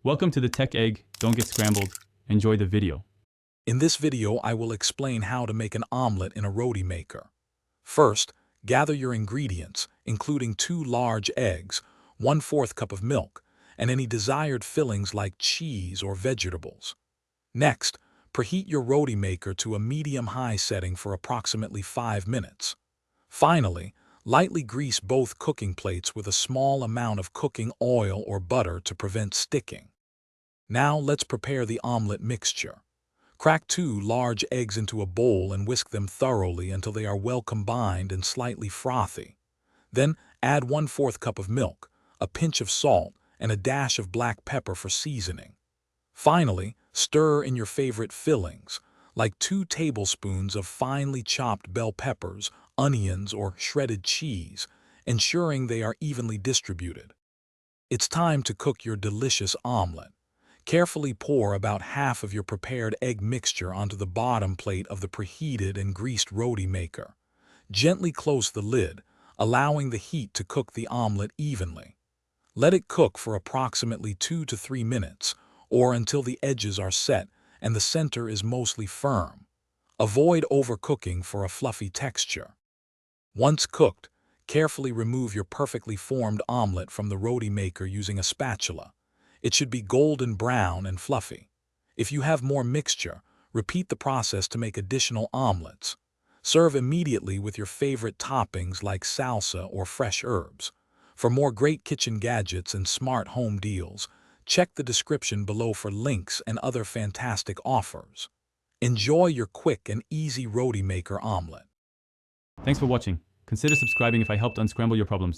Welcome to the Tech Egg. Don't get scrambled. Enjoy the video. In this video, I will explain how to make an omelet in a roti maker. First, gather your ingredients, including 2 large eggs, 1/4 cup of milk, and any desired fillings like cheese or vegetables. Next, preheat your roti maker to a medium-high setting for approximately 5 minutes. Finally, lightly grease both cooking plates with a small amount of cooking oil or butter to prevent sticking. Now let's prepare the omelet mixture. Crack 2 large eggs into a bowl and whisk them thoroughly until they are well combined and slightly frothy. Then add 1/4 cup of milk, a pinch of salt, and a dash of black pepper for seasoning. Finally, stir in your favorite fillings, like 2 tablespoons of finely chopped bell peppers, onions, or shredded cheese, ensuring they are evenly distributed. It's time to cook your delicious omelet. Carefully pour about half of your prepared egg mixture onto the bottom plate of the preheated and greased roti maker. Gently close the lid, allowing the heat to cook the omelet evenly. Let it cook for approximately 2 to 3 minutes, or until the edges are set and the center is mostly firm. Avoid overcooking for a fluffy texture. Once cooked, carefully remove your perfectly formed omelet from the roti maker using a spatula. It should be golden brown and fluffy. If you have more mixture, repeat the process to make additional omelets. Serve immediately with your favorite toppings like salsa or fresh herbs. For more great kitchen gadgets and smart home deals, check the description below for links and other fantastic offers. Enjoy your quick and easy roti maker omelet. Thanks for watching. Consider subscribing if I helped unscramble your problems.